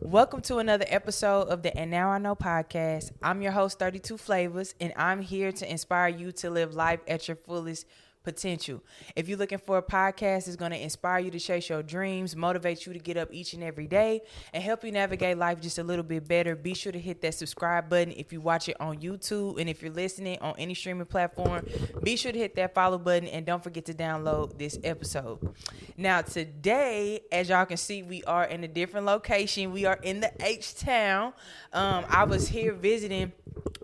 Welcome to another episode of the And Now I Know podcast. I'm your host, 32 Flavors, and I'm here to inspire you to live life at your fullest potential. If you're looking for a podcast that's going to inspire you to chase your dreams, motivate you to get up each and every day, and help you navigate life just a little bit better, be sure to hit that subscribe button if you watch it on YouTube. And if you're listening on any streaming platform, be sure to hit that follow button and don't forget to download this episode. Now, today, as y'all can see, we are in a different location. We are in the H-Town. I was here visiting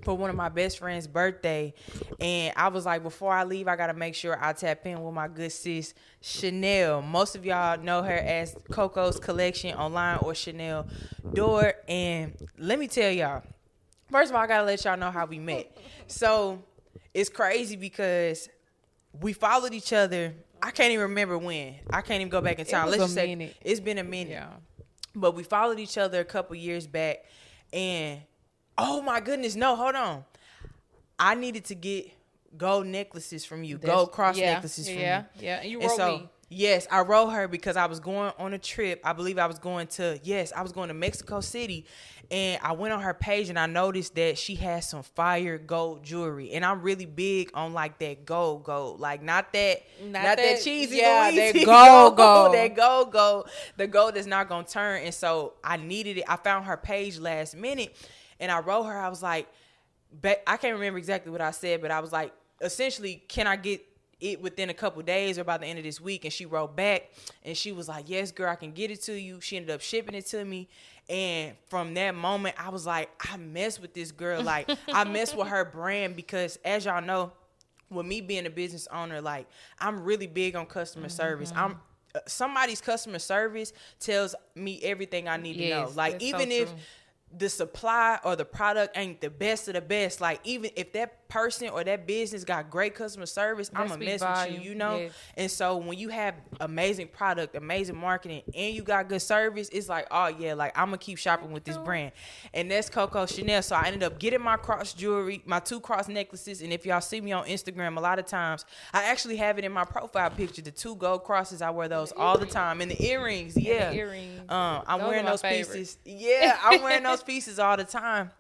for one of my best friend's birthday, and I was like, before I leave, I gotta make sure I tap in with my good sis Chanel. Most of y'all know her as Coco's Collection online or Chanel Dore. And let me tell y'all, first of all, I gotta let y'all know how we met. So it's crazy because we followed each other. I can't even remember when. I can't even go back in time. Let's just say it's been a minute. Yeah. But we followed each other a couple years back, and oh my goodness, no, hold on. I needed to get gold necklaces from you, gold cross necklaces from you. Yeah, and you wrote me. Yes, I wrote her because I was going on a trip. I believe I was going to Mexico City, and I went on her page and I noticed that she had some fire gold jewelry. And I'm really big on like that gold, like not that cheesy, that Louise gold. that gold, the gold that's not gonna turn. And so I needed it. I found her page last minute, and I wrote her. I was like, I can't remember exactly what I said, but I was like, essentially, can I get it within a couple days or by the end of this week? And she wrote back and she was like, yes, girl, I can get it to you. She ended up shipping it to me. And from that moment, I was like, I mess with this girl. Like, I mess with her brand because, as y'all know, with me being a business owner, like, I'm really big on customer service. Somebody's customer service tells me everything I need to know. Like, even if the supply or the product ain't the best of the best, like, even if that person or that business got great customer service, I'm gonna mess with you, you know? Yes. And so when you have amazing product, amazing marketing, and you got good service, it's like, oh yeah, like, I'm gonna keep shopping with this brand. And that's Coco Chanel. So I ended up getting my cross jewelry, my 2 cross necklaces. And if y'all see me on Instagram, a lot of times I actually have it in my profile picture, the 2 gold crosses. I wear those all the time. And the earrings, yeah. And the earrings. I'm wearing those pieces. Yeah, I'm wearing those pieces all the time.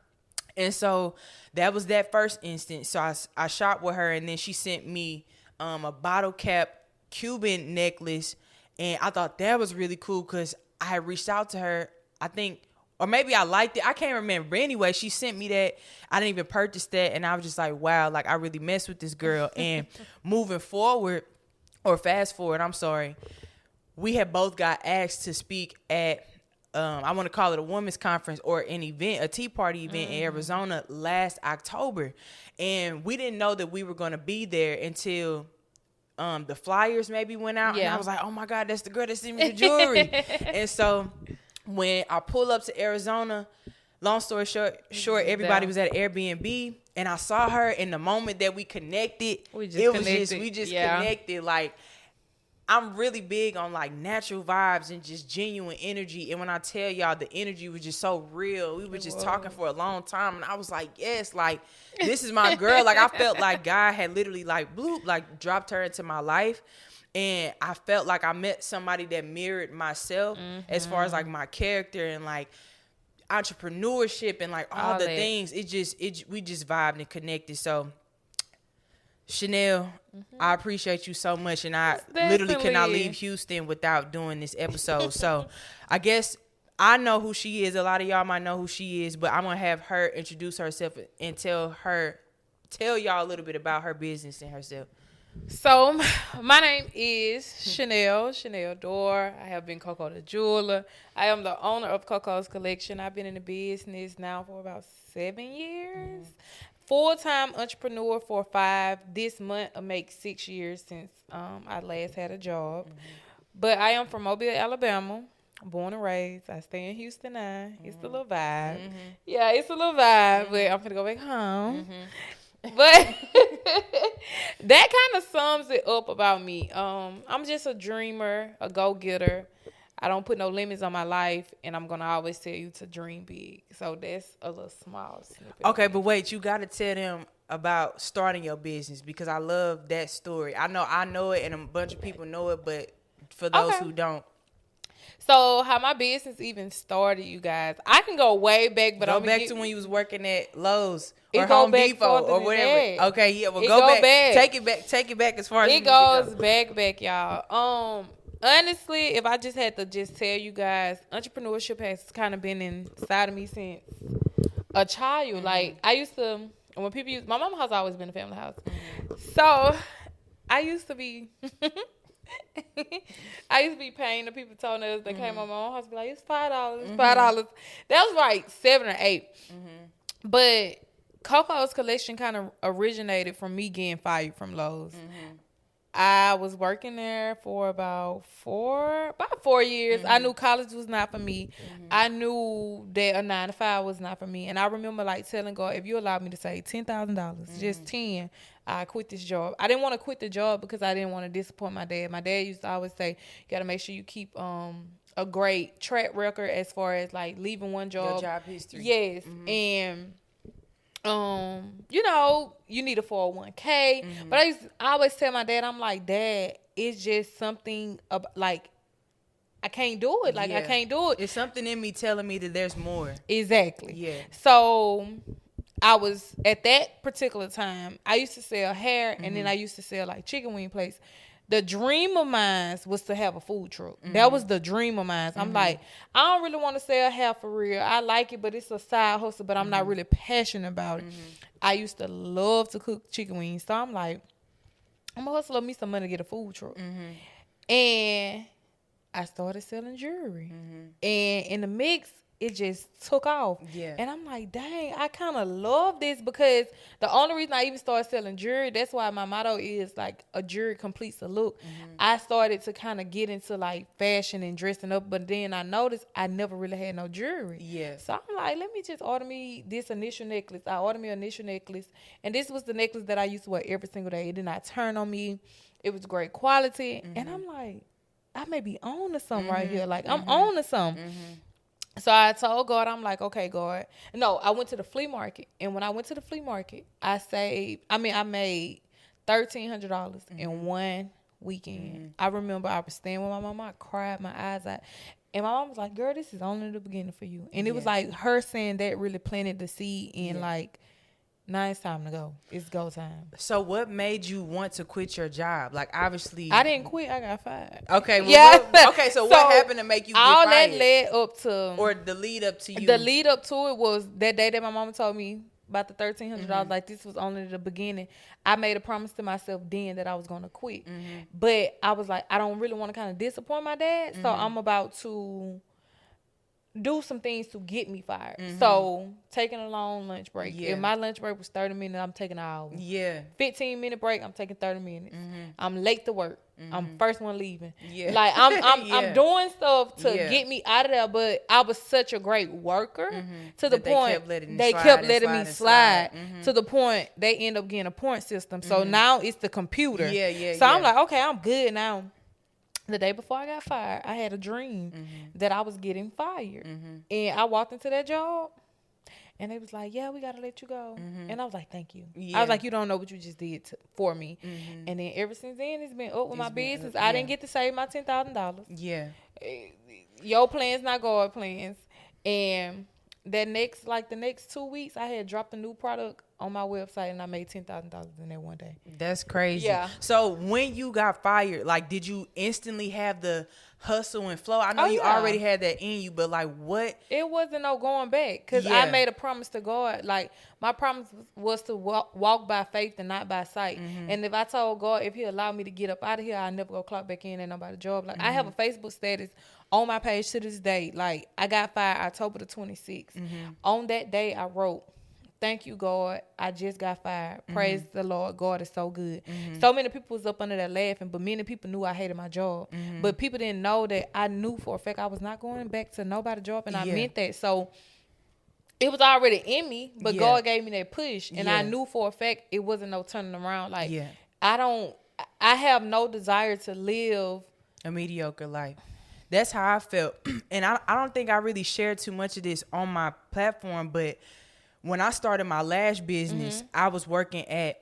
And so that was that first instance. So I shopped with her, and then she sent me a bottle cap Cuban necklace, and I thought that was really cool because I had reached out to her, I think, or maybe I liked it. I can't remember. But anyway, she sent me that. I didn't even purchase that, and I was just like, wow, like, I really messed with this girl. And moving forward, or fast forward, I'm sorry, we had both got asked to speak at I want to call it a women's conference or an event, a tea party event in Arizona last October. And we didn't know that we were going to be there until the flyers maybe went out. Yeah. And I was like, oh my God, that's the girl that sent me the jewelry. And so when I pull up to Arizona, long story short, everybody was at Airbnb, and I saw her. In the moment that we connected, we just connected. Like, I'm really big on like natural vibes and just genuine energy. And when I tell y'all, the energy was just so real. We were just talking for a long time, and I was like, yes, like, this is my girl. Like, I felt like God had literally like bloop, like dropped her into my life. And I felt like I met somebody that mirrored myself as far as like my character and like entrepreneurship and like all the things. We just vibed and connected. So Chanel, I appreciate you so much, and I literally cannot leave Houston without doing this episode. So I guess I know who she is. A lot of y'all might know who she is, but I'm going to have her introduce herself and tell y'all a little bit about her business and herself. So my name is Chanel Dore. I have been Coco the jeweler. I am the owner of Coco's Collection. I've been in the business now for about 7 years. Full-time entrepreneur for 5. This month will make 6 years since I last had a job. But I am from Mobile, Alabama, born and raised. I stay in Houston now. It's a little vibe. Yeah, it's a little vibe, but I'm gonna go back home. But that kind of sums it up about me. I'm just a dreamer, a go-getter. I don't put no limits on my life, and I'm going to always tell you to dream big. So that's a little small snippet. Okay, but wait, you got to tell them about starting your business, because I love that story. I know it, and a bunch of people know it, but for those who don't. So how my business even started, you guys, I can go way back, but go back to when you was working at Lowe's or go Home back Depot or whatever. that. Okay, yeah, well, It go back. Take it back as far as it goes back, y'all. Honestly, if I just had to just tell you guys, entrepreneurship has kind of been inside of me since a child. Mm-hmm. Like I used to, when people use my mama's house, always been a family house. Mm-hmm. So I used to be. I used to be paying the people told us that came on my own house, be like, it's $5, it's $5. That was like 7 or 8. But Coco's collection kind of originated from me getting fired from Lowe's. I was working there for about 4 years. I knew college was not for me. I knew that a 9-to-5 was not for me. And I remember like telling God, if you allow me to save $10,000, just 10, I quit this job. I didn't want to quit the job because I didn't want to disappoint my dad. My dad used to always say, you got to make sure you keep a great track record as far as like leaving one job. Your job history. Yes. And you know, you need a 401k. But I always tell my dad, I'm like, Dad, it's just something like I can't do it. Like I can't do it. It's something in me telling me that there's more. Exactly. Yeah. So I was at that particular time, I used to sell hair and then I used to sell like chicken wing plates. The dream of mine was to have a food truck. That was the dream of mine. I'm like, I don't really want to sell hair for real. I like it, but it's a side hustle, but I'm not really passionate about it. I used to love to cook chicken wings. So I'm like, I'm going to hustle up me some money to get a food truck. And I started selling jewelry. And in the mix, it just took off. Yeah. And I'm like, dang, I kind of love this because the only reason I even started selling jewelry, that's why my motto is like a jewelry completes the look. I started to kind of get into like fashion and dressing up, but then I noticed I never really had no jewelry. Yeah. So I'm like, let me just order me this initial necklace. I ordered me an initial necklace. And this was the necklace that I used to wear every single day. It did not turn on me. It was great quality. And I'm like, I may be on to something right here. Like I'm on to something. So I told God, I'm like, okay, God. No, I went to the flea market. And when I went to the flea market, I made $1,300 in one weekend. I remember I was staying with my mama. I cried my eyes out. And my mom was like, girl, this is only the beginning for you. And it was like her saying that really planted the seed in like, now it's time to go. It's go time. So what made you want to quit your job? Like, obviously... I didn't quit. I got fired. Okay. Well, so what happened to make you get all fired? That led up to... Or the lead up to you? The lead up to it was that day that my mama told me about the $1,300. Like, this was only the beginning. I made a promise to myself then that I was going to quit. But I was like, I don't really want to kind of disappoint my dad. So I'm about to... do some things to get me fired. So taking a long lunch break. If my lunch break was 30 minutes, I'm taking an hour. 15-minute break, I'm taking 30 minutes. I'm late to work. I'm first one leaving. Like I'm doing stuff to get me out of there, but I was such a great worker to the point they kept letting me slide to the point they end up getting a point system. So now it's the computer. So I'm like, okay, I'm good now. The day before I got fired, I had a dream that I was getting fired. And I walked into that job, and they was like, yeah, we got to let you go. And I was like, thank you. I was like, you don't know what you just did for me. And then ever since then, it's been up with my business. I didn't get to save my $10,000. Yeah. Your plans, not God plans. And the next 2 weeks, I had dropped a new product on my website, and I made $10,000 in that one day. That's crazy. Yeah. So when you got fired, like, did you instantly have the hustle and flow? I know you already had that in you, but like, what? It wasn't no going back, because I made a promise to God. Like, my promise was to walk by faith and not by sight. And if I told God, if He allowed me to get up out of here, I never go clock back in at nobody's job. Like, I have a Facebook status on my page to this day. Like, I got fired October the 26th. On that day, I wrote, thank you, God. I just got fired. Praise the Lord. God is so good. So many people was up under there laughing, but many people knew I hated my job. But people didn't know that I knew for a fact I was not going back to nobody's job, and I meant that. So it was already in me, but God gave me that push, and I knew for a fact it wasn't no turning around. Like, I have no desire to live a mediocre life. That's how I felt. And I don't think I really shared too much of this on my platform, but when I started my lash business, I was working at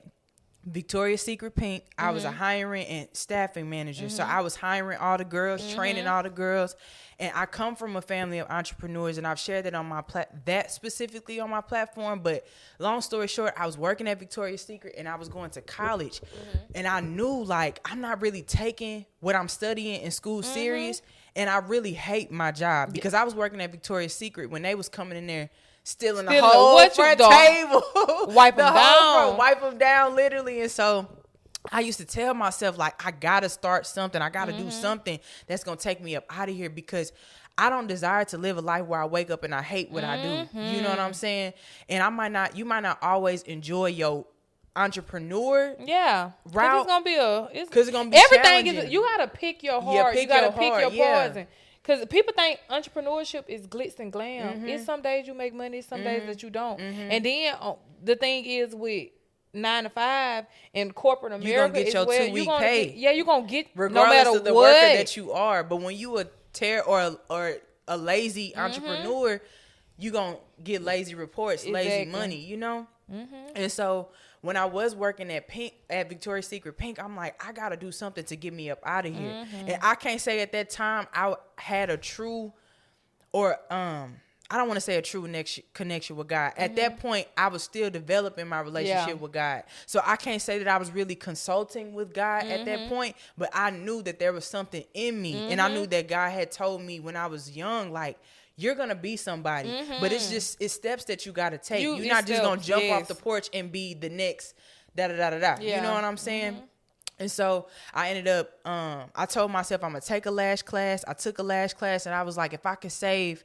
Victoria's Secret Pink, I was a hiring and staffing manager. So I was hiring all the girls, training all the girls. And I come from a family of entrepreneurs, and I've shared that on my that specifically on my platform. But long story short, I was working at Victoria's Secret and I was going to college. And I knew, like, I'm not really taking what I'm studying in school serious. And I really hate my job because I was working at Victoria's Secret when they was coming in there stealing the whole front table. Wipe them down. Wipe them down, literally. And so I used to tell myself, like, I got to start something. I got to do something that's going to take me up out of here because I don't desire to live a life where I wake up and I hate what I do. You know what I'm saying? And you might not always enjoy your entrepreneur route. Because it's gonna be everything challenging. you gotta pick your heart. You gotta pick your poison. Because people think entrepreneurship is glitz and glam. It's some days you make money, some days that you don't. And then the thing is with 9 to 5 in corporate America, you're gonna get your 2-week pay. You're gonna get regardless no matter of the what worker that you are. But when you or a lazy entrepreneur, you gonna get lazy reports, lazy money. You know. And so when I was working at Victoria's Secret Pink, I'm like, I gotta do something to get me up out of here. And I can't say at that time I had a true, or I don't want to say a true connection with God. At that point, I was still developing my relationship with God. So I can't say that I was really consulting with God at that point, but I knew that there was something in me, and I knew that God had told me when I was young, like, you're gonna be somebody, but it's steps that you gotta take. You're not just gonna jump off the porch and be the next da da da da da. You know what I'm saying? And so I ended up, I told myself I'm gonna take a lash class. I took a lash class, and I was like, if I could save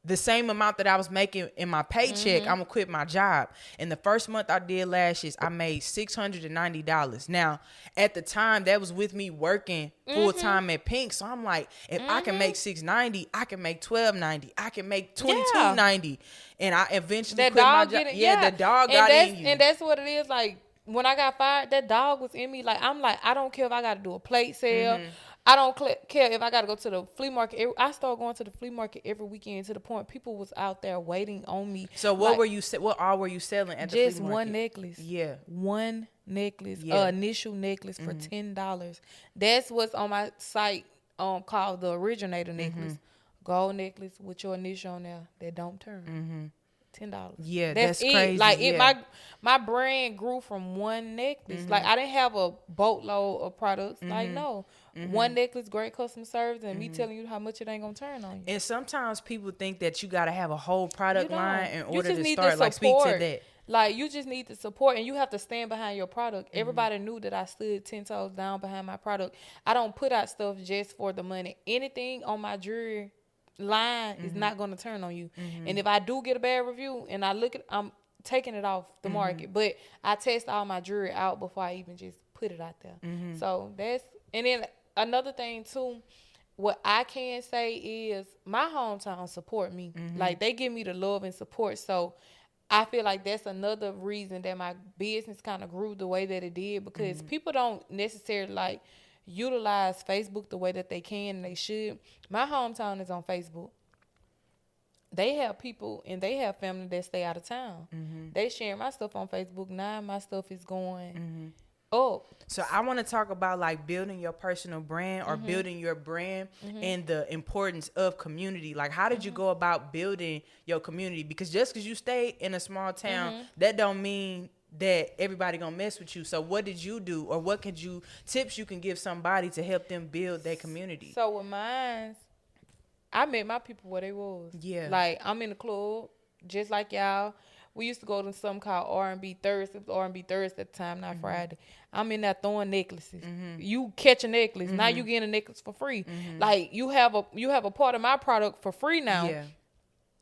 the same amount that I was making in my paycheck, I'm gonna quit my job. And the first month I did lashes, I made $690. Now, at the time, that was with me working full time at Pink. So I'm like, if I can make $690, I can make $1290, I can make $2290. And I eventually quit my job. The dog got in you. And that's what it is. Like, when I got fired, that dog was in me. Like, I'm like, I don't care if I got to do a plate sale. I don't care if I got to go to the flea market. I started going to the flea market every weekend to the point people was out there waiting on me. So what were you selling at the flea market? Just one necklace. Yeah. One necklace. Initial necklace for $10. That's what's on my site called the Originator necklace. Gold necklace with your initial on there that don't turn. $10. Yeah, that's crazy. Like my brand grew from one necklace. Like, I didn't have a boatload of products. Like, no. One necklace, great customer service, and me telling you how much it ain't gonna turn on you. And sometimes people think that you gotta have a whole product line in order to need start. Like, speak to that. Like, you just need the support, and you have to stand behind your product. Everybody knew that I stood 10 toes down behind my product. I don't put out stuff just for the money. Anything on my jewelry line is not going to turn on you. And if I do get a bad review and I'm taking it off the market, but I test all my jewelry out before I even just put it out there. So and then another thing too, what I can say is my hometown support me. Like, they give me the love and support. So I feel like that's another reason that my business kind of grew the way that it did, because people don't necessarily like utilize Facebook the way that they can and they should. My hometown is on Facebook. They have people and they have family that stay out of town. They share my stuff on Facebook. Now my stuff is going up. So I want to talk about, like, building your personal brand or building your brand and the importance of community. Like, how did you go about building your community? Because just because you stay in a small town, that don't mean that everybody gonna mess with you. So what did you do, or what tips you can give somebody to help them build their community? So with mine, I met my people where they was. Yeah. Like, I'm in the club, just like y'all. We used to go to something called R&B Thursday. It was R&B Thursday at the time, not Friday. I'm in there throwing necklaces. You catch a necklace. Now you getting a necklace for free. Like, you have a part of my product for free now. Yeah.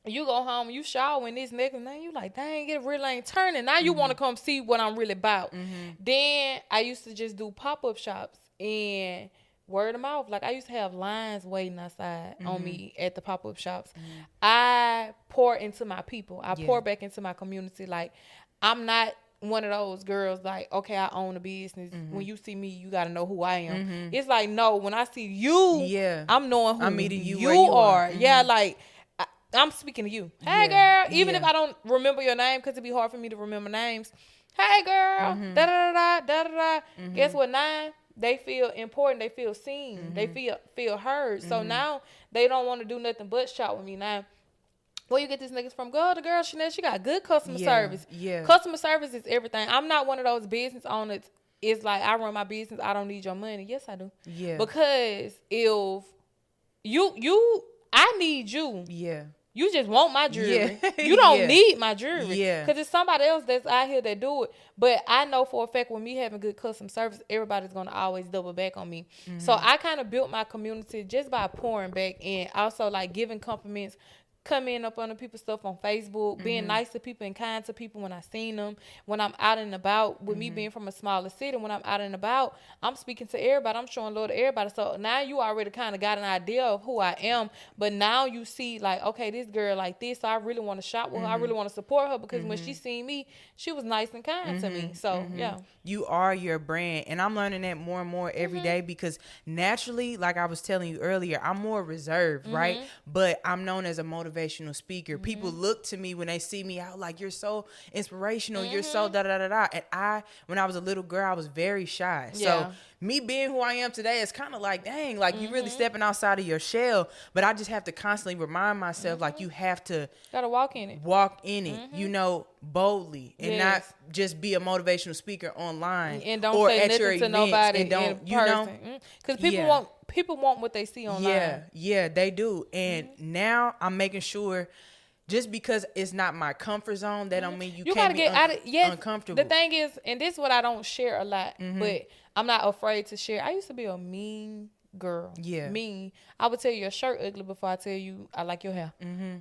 You go home, you shower in this necklace, now you like, dang, it really ain't turning. Now you want to come see what I'm really about. Then I used to just do pop-up shops and word of mouth. Like, I used to have lines waiting outside on me at the pop-up shops. I pour into my people. I pour back into my community. Like, I'm not one of those girls like, okay, I own a business. When you see me, you got to know who I am. It's like, no, when I see you, I'm knowing who I'm meeting you are. Yeah, like, I'm speaking to you. Hey, girl. Even if I don't remember your name, because it'd be hard for me to remember names, Hey, girl. Da-da-da-da. Guess what? 9, they feel important. They feel seen. They feel heard. So now they don't want to do nothing but shop with me. Now, where you get these niggas from? Girl, the girl Chanel, she got good customer service. Yeah. Customer service is everything. I'm not one of those business owners. It's like, I run my business. I don't need your money. Yes, I do. Yeah. Because if I need you. Yeah. You just want my jewelry. Yeah. You don't need my jewelry. Yeah. Because it's somebody else that's out here that do it. But I know for a fact with me having good customer service, everybody's going to always double back on me. So I kind of built my community just by pouring back and also like giving compliments, coming up on people's stuff on Facebook, being nice to people and kind to people when I seen them. When I'm out and about, with me being from a smaller city, when I'm out and about, I'm speaking to everybody. I'm showing love to everybody. So now you already kind of got an idea of who I am. But now you see, like, okay, this girl like this, so I really want to shop with her. I really want to support her because when she seen me, she was nice and kind to me. So, yeah. You are your brand. And I'm learning that more and more every day because naturally, like I was telling you earlier, I'm more reserved, right? But I'm known as a motivational speaker. People look to me when they see me out like, you're so inspirational, you're so da-da-da-da. And when I was a little girl, I was very shy. So me being who I am today is kind of like, dang, like you really stepping outside of your shell. But I just have to constantly remind myself, like, you have to gotta walk in it, you know, boldly and not just be a motivational speaker online and don't say nothing to nobody and don't, in person. Because people want what they see online. Yeah, they do. And now I'm making sure, just because it's not my comfort zone, that don't mean you can't gotta be get out of uncomfortable. The thing is, and this is what I don't share a lot, but I'm not afraid to share. I used to be a mean girl. Yeah. Mean. I would tell you your shirt ugly before I tell you I like your hair.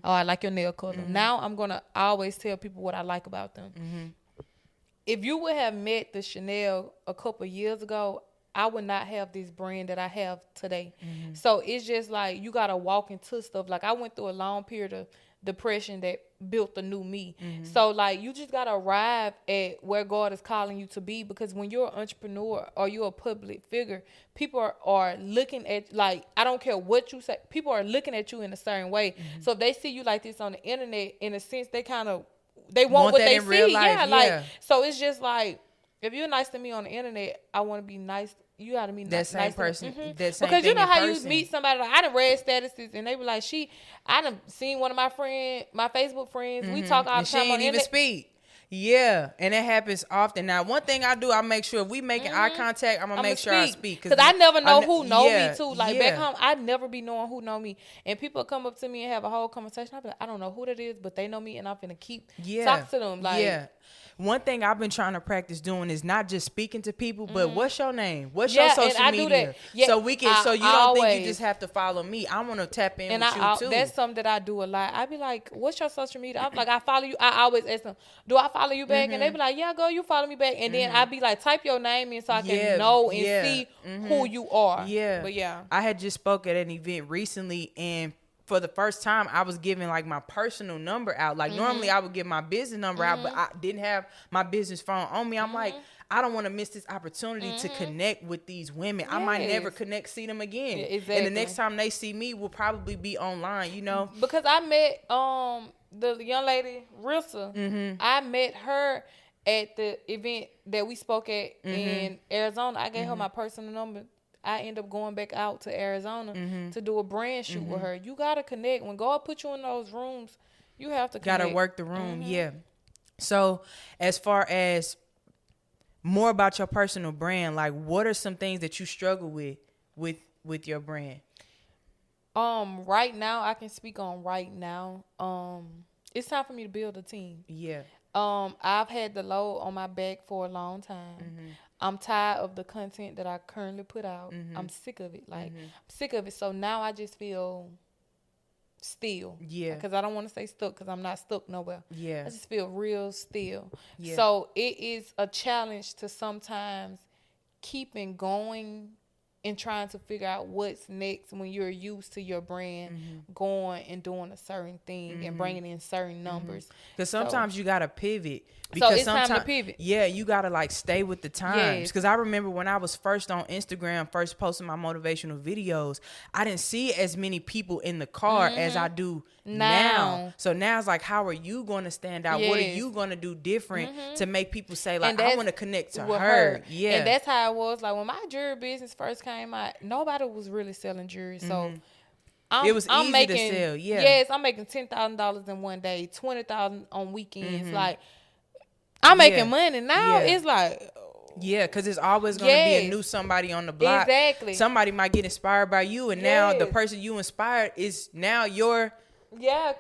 Or I like your nail color. Now I'm going to always tell people what I like about them. If you would have met the Chanel a couple years ago, I would not have this brand that I have today. So it's just like you got to walk into stuff. Like I went through a long period of depression that built the new me. So like you just got to arrive at where God is calling you to be, because when you're an entrepreneur or you're a public figure, people are looking at, like, I don't care what you say, people are looking at you in a certain way. So if they see you like this on the internet, in a sense, they want what they see. Real life. Like, so it's just like, if you're nice to me on the internet, I want to be nice. You got to be that same person. That same because you know how you meet somebody. Like, I done read statuses and they be like, I done seen one of my Facebook friends. We talk all the time on the internet. Even speak. Yeah, and it happens often. Now, one thing I do, I make sure if we making eye contact, I'm gonna make sure I speak. Because I never know who know me too. Like back home, I never be knowing who know me. And people come up to me and have a whole conversation. I be like, I don't know who that is, but they know me, and I'm finna keep talk to them. Like, one thing I've been trying to practice doing is not just speaking to people, but what's your name? What's your social media? So we can, so you don't think you just have to follow me. I want to tap in with you too. That's something that I do a lot. I be like, what's your social media? I'm like, I follow you. I always ask them, do I follow you back? And they be like, yeah, go, you follow me back. And then I be like, type your name in so I can know and see who you are. Yeah. But I had just spoke at an event recently, and for the first time, I was giving like my personal number out. Like normally I would give my business number out, but I didn't have my business phone on me. I'm like, I don't want to miss this opportunity to connect with these women. I might never see them again. Yeah, exactly. And the next time they see me will probably be online, you know? Because I met the young lady, Rissa. I met her at the event that we spoke at in Arizona. I gave her my personal number. I end up going back out to Arizona to do a brand shoot with her. You got to connect. When God put you in those rooms, you have to connect. Got to work the room, yeah. So as far as more about your personal brand, like what are some things that you struggle with your brand? Right now, I can speak on right now. It's time for me to build a team. Yeah. I've had the load on my back for a long time. I'm tired of the content that I currently put out. I'm sick of it. Like, I'm sick of it. So now I just feel still. Yeah. Because I don't want to say stuck, because I'm not stuck nowhere. Yeah. I just feel real still. Yeah. So it is a challenge to sometimes keeping going and trying to figure out what's next when you're used to your brand going and doing a certain thing and bringing in certain numbers. Because sometimes you got to pivot. So it's time to pivot. Yeah, you got to like stay with the times. Because I remember when I was first on Instagram, first posting my motivational videos, I didn't see as many people in the car as I do now. So now it's like, how are you going to stand out? What are you going to do different to make people say, like, I want to connect to her? Yeah. And that's how it was. Like, when my jewelry business first came out, nobody was really selling jewelry. So it was easy to sell. Yeah. Yes, I'm making $10,000 in one day, $20,000 on weekends. Like, I'm making money now. It's like, yeah, because it's always going to be a new somebody on the block. Exactly. Somebody might get inspired by you, and now the person you inspired is now your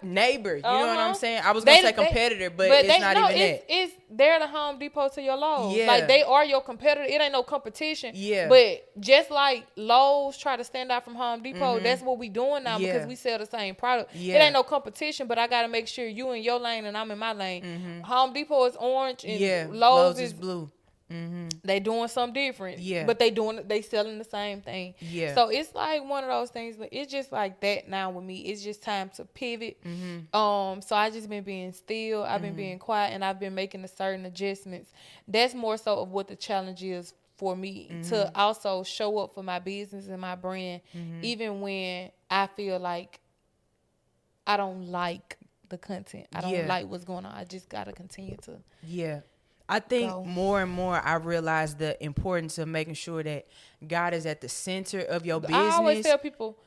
neighbor. You know what I'm saying? I was going to say competitor, but it's not even that. They're the Home Depot to your Lowe's. Yeah. Like, they are your competitor. It ain't no competition. Yeah. But just like Lowe's try to stand out from Home Depot, that's what we doing now because we sell the same product. Yeah. It ain't no competition, but I got to make sure you in your lane and I'm in my lane. Home Depot is orange and Lowe's is blue. They doing something different, but they selling the same thing. Yeah. So it's like one of those things, but it's just like that now with me. It's just time to pivot. So I just been being still. I've been being quiet, and I've been making the certain adjustments. That's more so of what the challenge is for me, to also show up for my business and my brand, even when I feel like I don't like the content. I don't like what's going on. I just gotta continue to. Yeah. I think more and more I realize the importance of making sure that God is at the center of your business. I always tell people,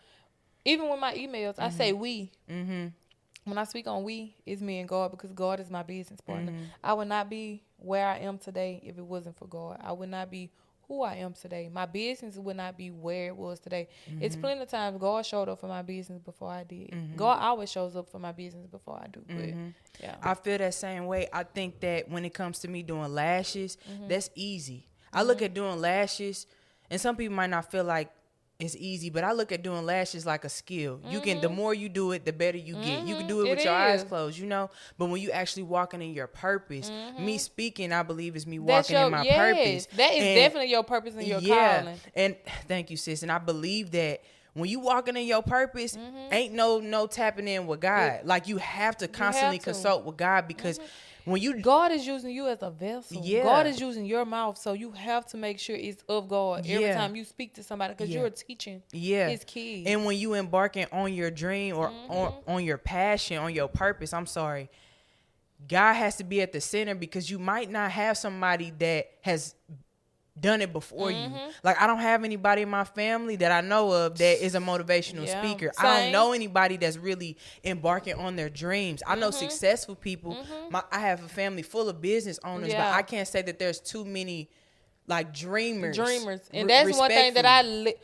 even with my emails, I say we. When I speak on we, it's me and God, because God is my business partner. I would not be where I am today if it wasn't for God. I would not be who I am today. My business would not be where it was today. It's plenty of times God showed up for my business before I did. God always shows up for my business before I do. But I feel that same way. I think that when it comes to me doing lashes, that's easy. I look at doing lashes, and some people might not feel like it's easy, but I look at doing lashes like a skill. You can, the more you do it, the better you get. You can do it with your eyes closed, you know, but when you actually walking in your purpose, me speaking, I believe, is me walking in my purpose. That is definitely your purpose and your calling. And thank you, sis. And I believe that when you walking in your purpose, ain't no tapping in with God. Like, you have to constantly consult with God, because when God is using you as a vessel. God is using your mouth, so you have to make sure it's of God every time you speak to somebody, because you're teaching his kids. And when you embarking on your dream or on your passion, on your purpose, God has to be at the center, because you might not have somebody that has done it before you. Like, I don't have anybody in my family that I know of that is a motivational speaker. Same. I don't know anybody that's really embarking on their dreams. I know successful people. I have a family full of business owners, but I can't say that there's too many like dreamers. And that's one thing that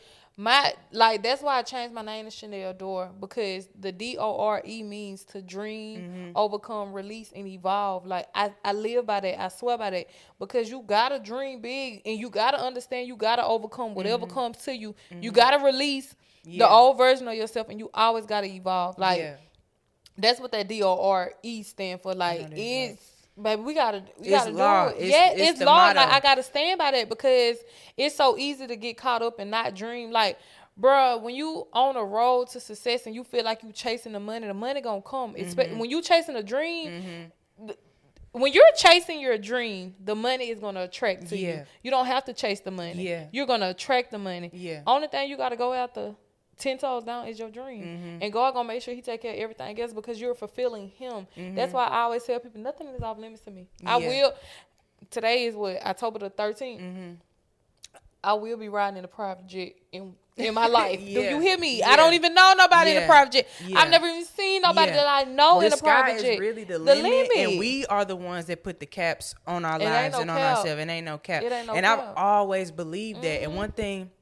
that's why I changed my name to Chanel Dore, because the Dore means to dream, overcome, release, and evolve. Like, I live by that. I swear by that, because you gotta dream big, and you gotta understand, you gotta overcome whatever comes to you. You gotta release the old version of yourself, and you always gotta evolve. Like, that's what that Dore stand for. Like, baby, we gotta do it. It's law. Like, I gotta stand by that, because it's so easy to get caught up and not dream. Like, bruh, when you on a road to success and you feel like you chasing the money gonna come. When you chasing a dream, when you're chasing your dream, the money is gonna attract to you. You don't have to chase the money. You're gonna attract the money. Only thing you gotta go after 10 toes down is your dream. And God gonna make sure he take care of everything else, because you're fulfilling him. That's why I always tell people, nothing is off limits to me. I will. Today is October the 13th. I will be riding in a private jet in my life. Do you hear me? I don't even know nobody in a private jet. I've never even seen nobody that I know in a private jet. The sky is really the limit, and we are the ones that put the caps on our lives and on ourselves. It ain't no cap. And I've always believed that. And one thing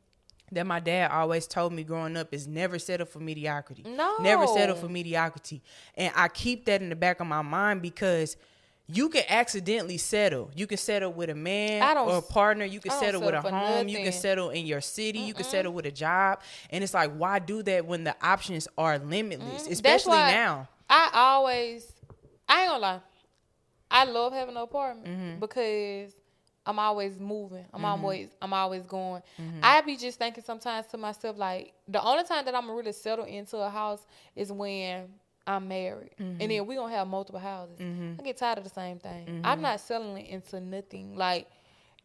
that my dad always told me growing up is never settle for mediocrity. Never settle for mediocrity. And I keep that in the back of my mind, because you can accidentally settle. You can settle with a man or a partner. You can settle with a home. Nothing. You can settle in your city. You can settle with a job. And it's like, why do that when the options are limitless, especially now? I ain't gonna lie, I love having an apartment, because I'm always moving. I'm always going. I be just thinking sometimes to myself, like, the only time that I'm gonna really settle into a house is when I'm married. And then we gonna have multiple houses. I get tired of the same thing. I'm not settling into nothing. Like,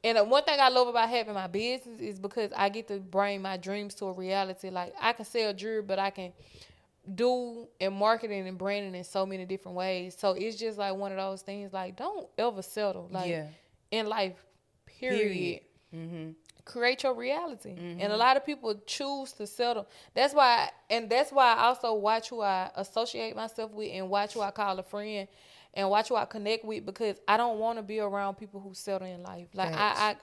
and one thing I love about having my business is because I get to bring my dreams to a reality. Like, I can sell jewelry, but I can do and marketing and branding in so many different ways. So it's just like one of those things, like, don't ever settle, like, in life, period. Create your reality. And a lot of people choose to settle. That's why I also watch who I associate myself with and watch who I call a friend and watch who I connect with, because I don't want to be around people who settle in life. Like, I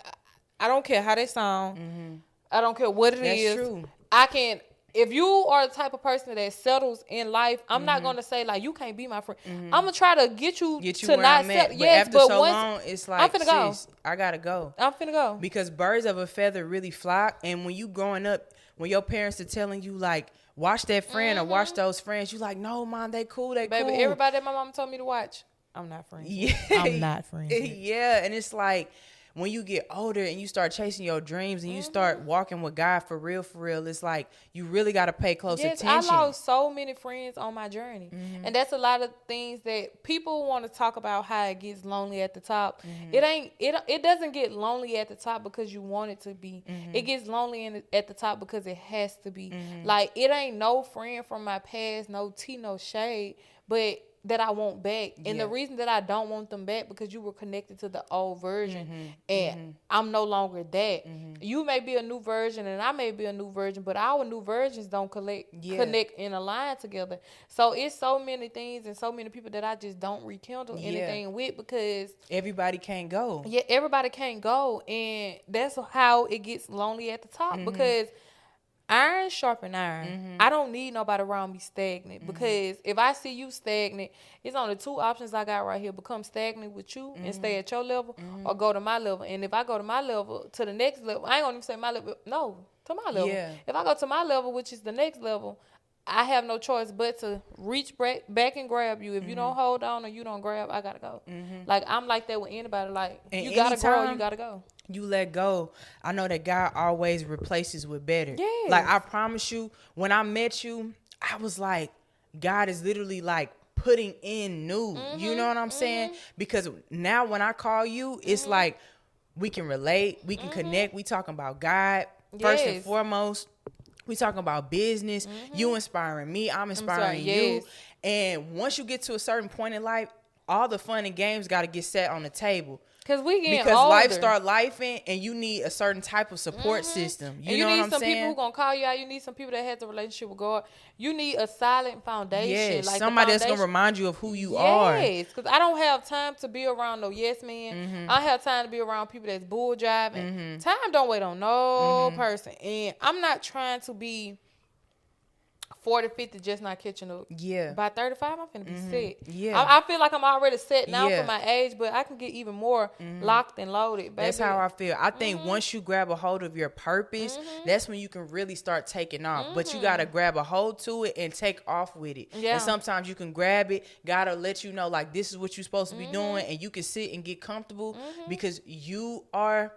don't care how they sound. I don't care what it is. That's true. I can. If you are the type of person that settles in life, I'm not gonna say, like, you can't be my friend. I'm gonna try to get you to not settle. Yes, but after so long, it's like, I'm finna go. I gotta go. I'm finna go. Because birds of a feather really flock. And when you growing up, when your parents are telling you, like, watch that friend or watch those friends, you like, no, Mom, they cool, they cool. Baby, everybody that my mom told me to watch, I'm not friends with. I'm not friends with. Yeah, and it's like, when you get older and you start chasing your dreams and you start walking with God for real, it's like you really got to pay close attention. I lost so many friends on my journey. And that's a lot of things that people want to talk about, how it gets lonely at the top. It doesn't get lonely at the top because you want it to be. It gets lonely at the top because it has to be. Like, it ain't no friend from my past, no tea, no shade, but that I want back. And the reason that I don't want them back, because you were connected to the old version and I'm no longer that. You may be a new version and I may be a new version, but our new versions don't connect and align together. So it's so many things and so many people that I just don't rekindle anything with, because everybody can't go. Yeah, everybody can't go. And that's how it gets lonely at the top, because iron sharpen iron. I don't need nobody around me stagnant, because if I see you stagnant, it's only two options I got right here: become stagnant with you and stay at your level, or go to my level. And if I go to my level, to the next level, I ain't gonna even say my level, no, to my level. If I go to my level, which is the next level, I have no choice but to reach back and grab you. If you don't hold on or you don't grab, I gotta go. Like, I'm like that with anybody. Like, and you gotta grow, you gotta go. You let go. I know that God always replaces with better. Yes. Like, I promise you, when I met you, I was like, God is literally like putting in new. You know what I'm saying? Because now when I call you, it's like we can relate, we can connect. We talking about God first and foremost. We talking about business. You inspiring me, I'm inspiring you. And once you get to a certain point in life, all the fun and games got to get set on the table. Because older. Life start lifing, and you need a certain type of support system. You know what I'm saying? You need some people who gonna call you out. You need some people that have the relationship with God. You need a solid foundation. Yes, like somebody that's gonna remind you of who you are. Yes, because I don't have time to be around no yes man. I have time to be around people that's bull driving. Time don't wait on no person, and I'm not trying to be 40, 50, just not catching up. Yeah. By 35, I'm finna be set. Yeah. I feel like I'm already set now for my age, but I can get even more locked and loaded, baby. That's how I feel. I think once you grab a hold of your purpose, that's when you can really start taking off. But you got to grab a hold to it and take off with it. Yeah. And sometimes you can grab it. God will let you know, like, this is what you're supposed to be doing. And you can sit and get comfortable because you are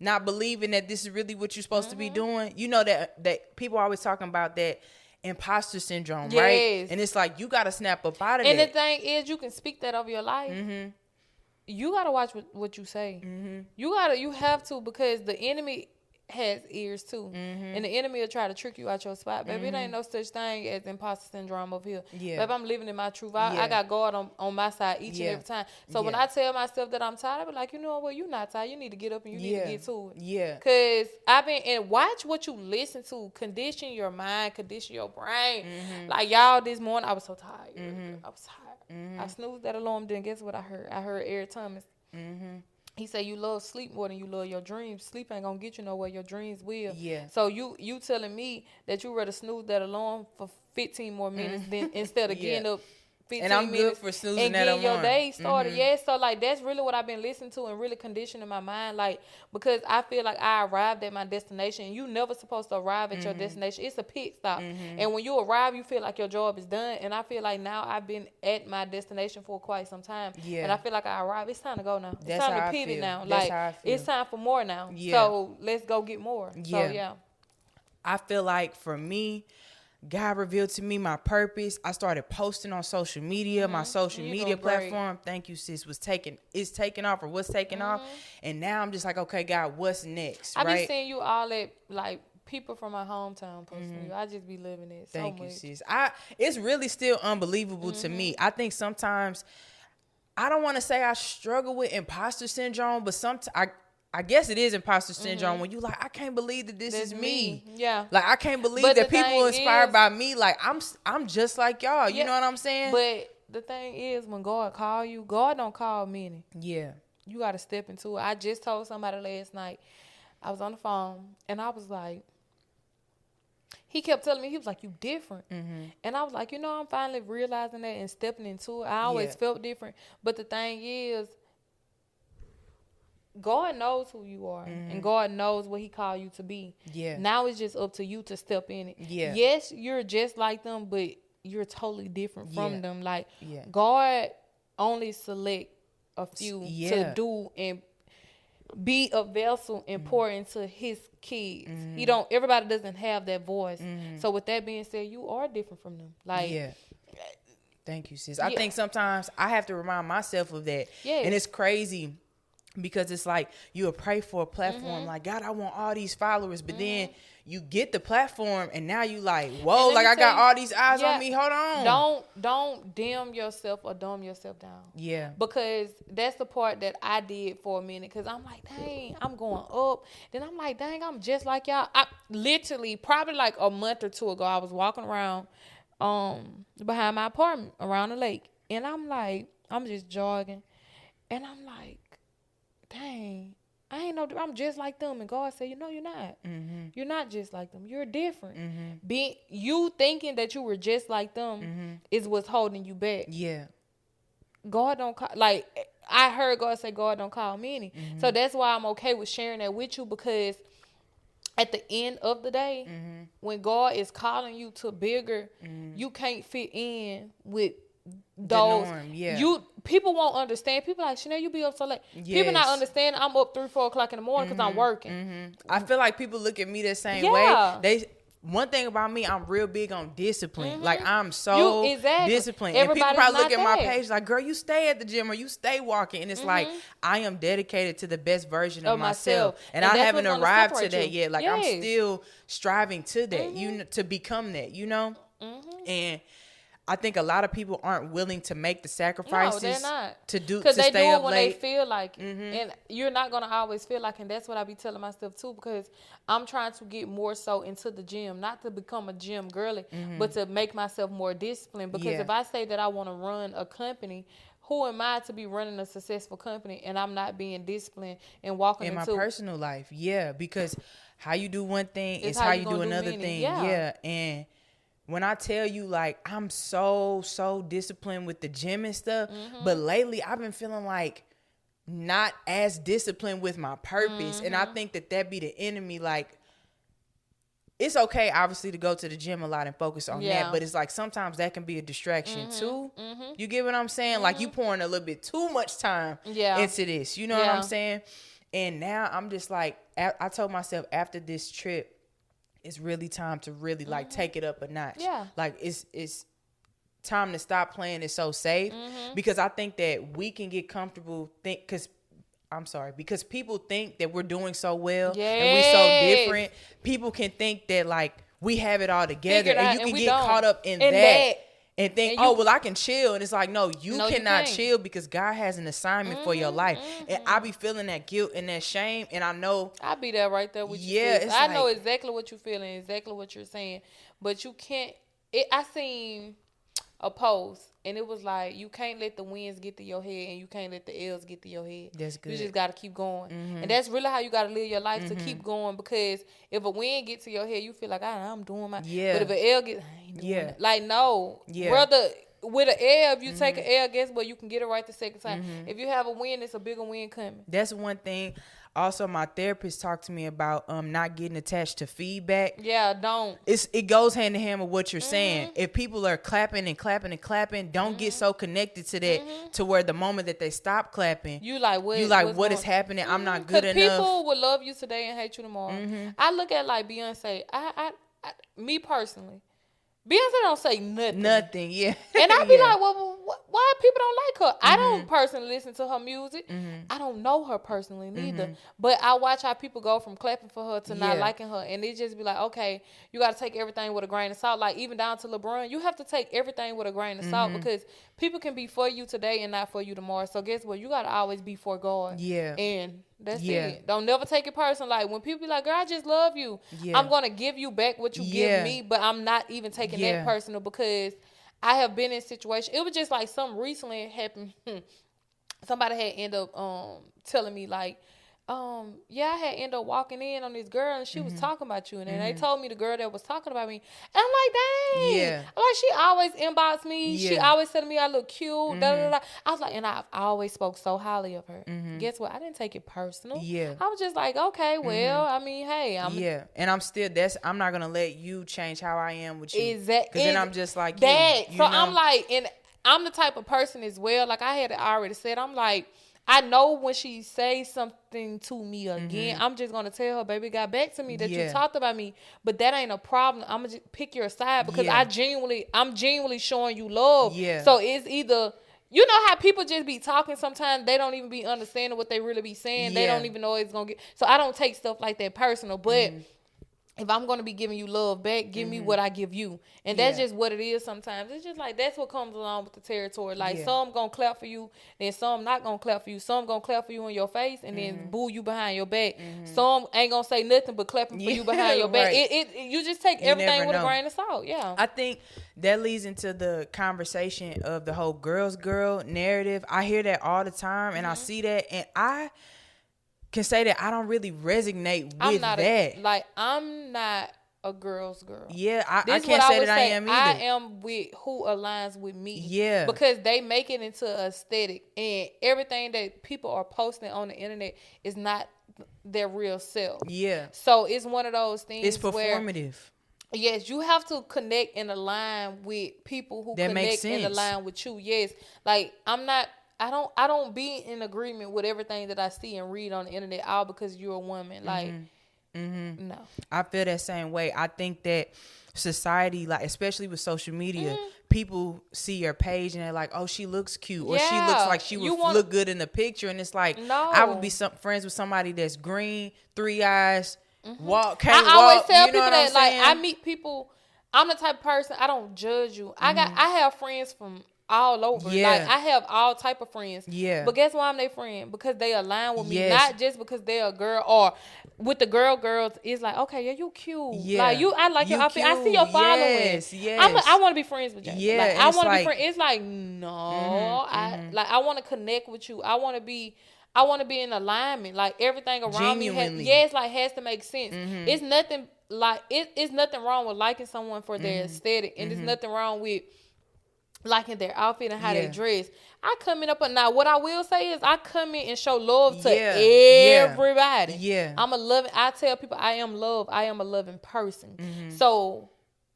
not believing that this is really what you're supposed to be doing. You know that people are always talking about that imposter syndrome, right? And it's like, you got to snap up out of it. And the thing is, you can speak that over your life. You got to watch what you say. You have to, because the enemy has ears too. And the enemy will try to trick you out your spot. Baby, it ain't no such thing as imposter syndrome over here. Baby, I'm living in my truth. I got God on my side each and every time. So when I tell myself that I'm tired, I be like, you know what, you're not tired. You need to get up and you need to get to it. Because and watch what you listen to. Condition your mind, condition your brain. Like, y'all, this morning, I was so tired. I was tired. I snoozed that alarm, then guess what I heard? I heard Eric Thomas. He said, you love sleep more than you love your dreams. Sleep ain't gonna get you nowhere. Your dreams will. So you telling me that you rather snooze that alarm for 15 more minutes than instead of getting up 15 and I'm minutes. Good for snoozing and that getting your alarm. day started. Yeah, so like that's really what I've been listening to and really conditioning my mind. Like, because I feel like I arrived at my destination. You never supposed to arrive at your destination. It's a pit stop. And when you arrive, you feel like your job is done. And I feel like now I've been at my destination for quite some time. Yeah. And I feel like I arrived. It's time to go now. That's it's time how to I pivot feel. now. That's like how I feel. it's time for more now. Yeah. So let's go get more. Yeah. So yeah. I feel like for me, God revealed to me my purpose. I started posting on social media. My social media platform, thank you, sis, was taking off or was taking off. And now I'm just like, okay, God, what's next? I be seeing you all at like people from my hometown posting you. I just be living it so much. Thank you, sis. It's really still unbelievable to me. I think sometimes, I don't want to say I struggle with imposter syndrome, but sometimes I guess it is imposter syndrome when you like, I can't believe that this is me. Yeah. Like, I can't believe that people are inspired by me. Like, I'm just like y'all. You know what I'm saying? But the thing is, when God call you, God don't call many. Yeah. You got to step into it. I just told somebody last night, I was on the phone, and I was like, he kept telling me, he was like, you different. And I was like, I'm finally realizing that and stepping into it. I always felt different. But the thing is, God knows who you are, and God knows what he called you to be. Yeah. Now it's just up to you to step in it. Yeah. Yes, you're just like them, but you're totally different from them. Like, God only select a few to do and be a vessel and pour into his kids. Everybody doesn't have that voice. So with that being said, you are different from them. Like, thank you, sis. I think sometimes I have to remind myself of that. And it's crazy. Because it's like you'll pray for a platform like, God, I want all these followers. But then you get the platform and now you like, whoa, like I got all these eyes on me. Hold on. Don't dim yourself or dumb yourself down. Yeah. Because that's the part that I did for a minute. Because I'm like, dang, I'm going up. Then I'm like, dang, I'm just like y'all. I literally, probably like a month or two ago, I was walking around behind my apartment around the lake. And I'm like, I'm just jogging. And I'm like, dang, I ain't know, I'm just like them. And God said, you're not. You're not just like them. You're different. You thinking that you were just like them is what's holding you back. Yeah. God don't call, like, I heard God say, God don't call me any. So that's why I'm okay with sharing that with you, because at the end of the day, when God is calling you to bigger, you can't fit in with those people won't understand. People like, Chanel, you be up so late. People not understand I'm up 3-4 o'clock in the morning because I'm working. I feel like people look at me the same way. One thing about me, I'm real big on discipline. Like, I'm so disciplined. And people probably look at my page like, girl, you stay at the gym or you stay walking. And it's like, I am dedicated to the best version of myself. And I haven't arrived to that yet. Like, I'm still striving to that, to become that, And I think a lot of people aren't willing to make the sacrifices. No, they're not. To stay up late. Because they do it when they feel like it. And you're not going to always feel like it. And that's what I be telling myself too, because I'm trying to get more so into the gym, not to become a gym girly, but to make myself more disciplined. Because if I say that I want to run a company, who am I to be running a successful company and I'm not being disciplined and walking in into my personal life? Yeah, because how you do one thing is how you do another thing. Yeah. And when I tell you, like, I'm so disciplined with the gym and stuff, but lately I've been feeling like not as disciplined with my purpose. And I think that be the enemy. Like, it's okay, obviously, to go to the gym a lot and focus on that, but it's like sometimes that can be a distraction too. You get what I'm saying? Like, you pouring a little bit too much time into this. You know what I'm saying? And now I'm just like, I told myself after this trip, it's really time to really like take it up a notch. Yeah. Like, it's time to stop playing it so safe, because I think that we can get comfortable because people think that we're doing so well and we're so different. People can think that like we have it all together, and you can get caught up in that. And think, I can chill. And it's like, no, you cannot chill, because God has an assignment for your life. And I be feeling that guilt and that shame. And I know. I be there right there with you. Yeah. I know exactly what you're feeling, exactly what you're saying. But you can't. I seen a post, and it was like, you can't let the wins get to your head, and you can't let the L's get to your head. That's good. You just got to keep going. And that's really how you got to live your life, to keep going. Because if a win gets to your head, you feel like, I'm doing my. Yeah. But if an L gets, I ain't doing it. Like, no. Yeah. Brother, with an L, if you take an L, guess what? You can get it right the second time. If you have a win, it's a bigger win coming. That's one thing. Also, my therapist talked to me about not getting attached to feedback. Yeah, don't. It goes hand in hand with what you're saying. If people are clapping and clapping and clapping, don't get so connected to that to where the moment that they stop clapping, you like what is happening? I'm not good enough. People will love you today and hate you tomorrow. I look at like Beyonce. I me personally, Beyonce don't say nothing. Nothing, yeah. And I be like, well, why people don't like her? I don't personally listen to her music. I don't know her personally neither. But I watch how people go from clapping for her to not liking her. And it just be like, okay, you got to take everything with a grain of salt. Like even down to LeBron, you have to take everything with a grain of salt because people can be for you today and not for you tomorrow. So guess what? You got to always be for God. Yeah. And that's it. Don't never take it personal. Like when people be like, girl, I just love you. I'm going to give you back what you give me, but I'm not even taking that personal because I have been in situations. It was just like something recently happened. Somebody had ended up telling me like, I had ended up walking in on this girl and she was talking about you. And then they told me the girl that was talking about me. And I'm like, dang. Yeah. I'm like, she always inboxed me. Yeah. She always said to me I look cute. Da, da, da. I was like, and I always spoke so highly of her. Guess what? I didn't take it personal. Yeah. I was just like, okay, well, I mean, hey. And I'm not going to let you change how I am with you. Exactly. Because then I'm just like that. You so know? I'm like, and I'm the type of person as well. Like I had already said, I'm like, I know when she says something to me again, I'm just going to tell her, baby, got back to me that you talked about me. But that ain't a problem. I'm going to just pick your side because I'm genuinely showing you love. Yeah. So it's either, you know how people just be talking sometimes, they don't even be understanding what they really be saying. Yeah. They don't even know it's going to get. So I don't take stuff like that personal. But if I'm going to be giving you love back, give me what I give you. And that's just what it is sometimes. It's just like, that's what comes along with the territory. Like, some going to clap for you, then some not going to clap for you. Some going to clap for you in your face and then boo you behind your back. Some ain't going to say nothing but clapping for you behind your back. Right. You just take everything with a grain of salt. Yeah. I think that leads into the conversation of the whole girl's girl narrative. I hear that all the time and I see that, and I can say that I don't really resonate with that. I'm not a girl's girl. Yeah, I can't say that I am either. I am with who aligns with me. Yeah. Because they make it into aesthetic, and everything that people are posting on the internet is not their real self. Yeah. So it's one of those things. It's performative. Yes, you have to connect and align with people who connect and align with you. Yes. Like I don't be in agreement with everything that I see and read on the internet all because you're a woman. Like, no. I feel that same way. I think that society, like especially with social media, people see your page and they're like, oh, she looks cute, or she looks like she would look good in the picture, and it's like, no. I would be friends with somebody that's green, 3 eyes, I always tell people that, like, I meet people. I'm the type of person, I don't judge you. I have friends from all over. Yeah. Like I have all type of friends. Yeah. But guess why I'm their friend? Because they align with me. Not just because they're a girl, or with the girls, it's like, okay, yeah, you cute. Yeah. Like I like your outfit. I see your following. Yes. I want to be friends with you. Yeah. Like, I want to be friends. It's like, no. I want to connect with you. I want to be in alignment. Like everything around me has to make sense. It's nothing like it's nothing wrong with liking someone for their aesthetic, and there's nothing wrong with liking their outfit and how they dress. I come in now what I will say is I come in and show love to everybody. Yeah. I tell people I am love. I am a loving person. So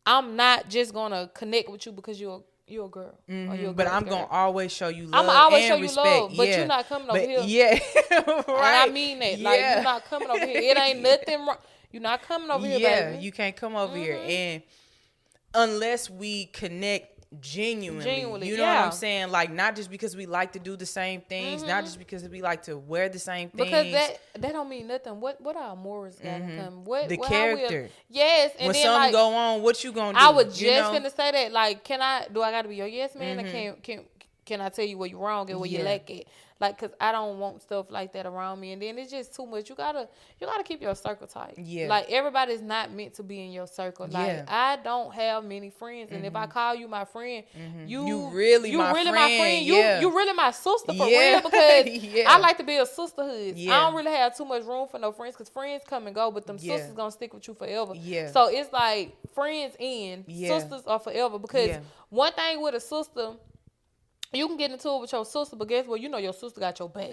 I'm not just gonna connect with you because you're a girl. Or you're a but girl I'm girl. gonna always show you love. I'm gonna always and show respect. You love, but you're not coming over here. Yeah. Right. And I mean that. Like you're not coming over here. It ain't nothing wrong. You're not coming over here, baby. Yeah, you can't come over here. And unless we connect genuinely, you know what I'm saying? Like, not just because we like to do the same things, not just because we like to wear the same things. Because that don't mean nothing. What our morals got to come? The character. Yes. And when then, something go on, what you gonna do? I was just gonna say that. Like, do I got to be your yes man? Or can I tell you where you're wrong and where you lack it? Like, cause I don't want stuff like that around me, and then it's just too much. You gotta keep your circle tight. Yeah. Like, everybody's not meant to be in your circle. Like, I don't have many friends, and if I call you my friend, you really my friend. You really my sister for real, because I like to be a sisterhood. I don't really have too much room for no friends, cause friends come and go, but them sisters gonna stick with you forever. Yeah. So it's like friends in, sisters are forever. Because one thing with a sister, you can get into it with your sister, but guess what? You know your sister got your back.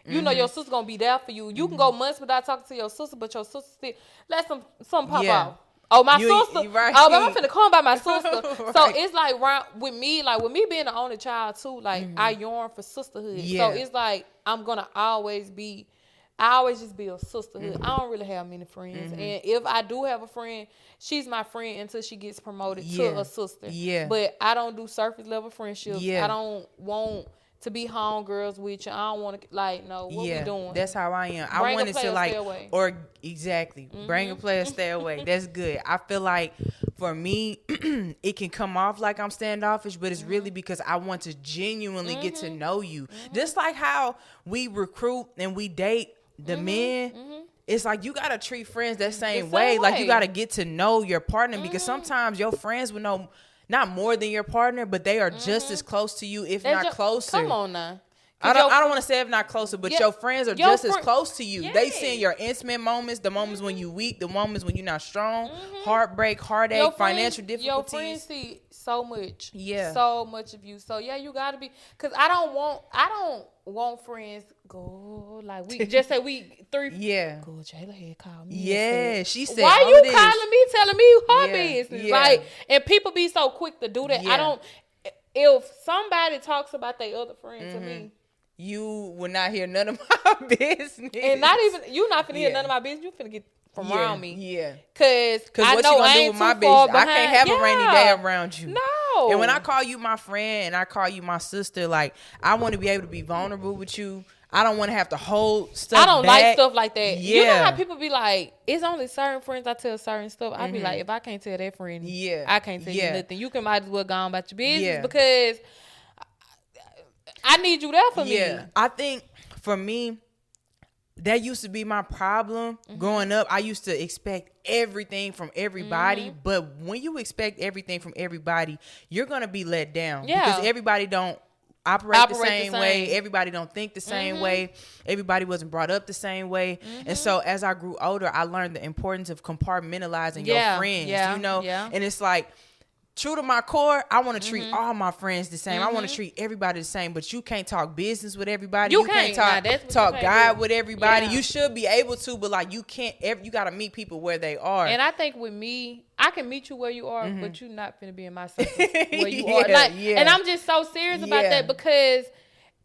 You know your sister gonna be there for you. You can go months without talking to your sister, but your sister still let something pop off. Oh, my sister. Right. Oh, but I'm finna come by my sister. Right. So it's like with me being the only child too, like I yearn for sisterhood. So it's like I'm gonna always just be a sisterhood. I don't really have many friends. And if I do have a friend, she's my friend until she gets promoted to a sister. Yeah. But I don't do surface level friendships. I don't want to be homegirls with you. I don't want to, like, no, what we doing? That's how I am. I wanted to, like, or exactly, bring a player, stay away. That's good. I feel like for me, it can come off like I'm standoffish, but it's really because I want to genuinely get to know you. Just like how we recruit and we date the men, it's like you gotta treat friends that same way. Like, you gotta get to know your partner, because sometimes your friends will know not more than your partner, but they are just as close to you, if not closer. Come on now. I don't want to say if not closer, but your friends are just as close to you. They seeing your intimate moments, the moments when you weak, the moments when you're not strong, heartbreak, heartache, financial difficulties. Your friends see so much. So much of you. So you gotta be, because I don't want friends go like we just say we three. Go, Jayla had called me. She said, why you calling me, telling me her business? Like, and people be so quick to do that. I don't. If somebody talks about their other friend to me, you will not hear none of my business. And not even, you not finna hear none of my business. You finna get from around me. Cause I what know you gonna do with my business? I can't have a rainy day around you. No. And when I call you my friend and I call you my sister, like, I want to be able to be vulnerable with you. I don't want to have to hold stuff. I don't like stuff like that. You know how people be like, it's only certain friends I tell certain stuff. I be like, if I can't tell that friend, I can't tell you nothing. You can might as well go on about your business, because I need you there for me. I think for me, that used to be my problem growing up. I used to expect everything from everybody, but when you expect everything from everybody, you're gonna be let down, because everybody don't operate the same way. Everybody don't think the same way. Everybody wasn't brought up the same way. And so as I grew older, I learned the importance of compartmentalizing your friends, you know? And it's like, true to my core, I want to treat all my friends the same. I want to treat everybody the same, but you can't talk business with everybody. You can't talk God with everybody. You should be able to, but like, you can't. You got to meet people where they are. And I think with me, I can meet you where you are, but you're not finna be in my circle where you are. Like, and I'm just so serious about that, because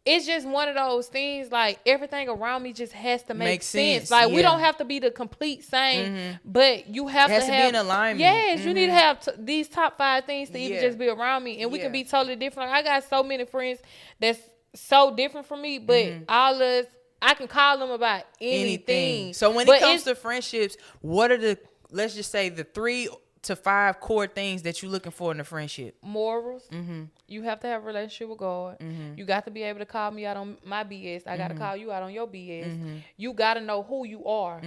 it's just one of those things, like, everything around me just has to make sense. Like, we don't have to be the complete same, but you have to be in alignment. Yes, you need to have these top 5 things to even just be around me, and we can be totally different. Like, I got so many friends that's so different from me, but all us, I can call them about anything. So when it comes to friendships, what are let's just say the 3 to 5 core things that you're looking for in a friendship? Morals. You have to have a relationship with God. You got to be able to call me out on my BS. I got to call you out on your BS. You got to know who you are.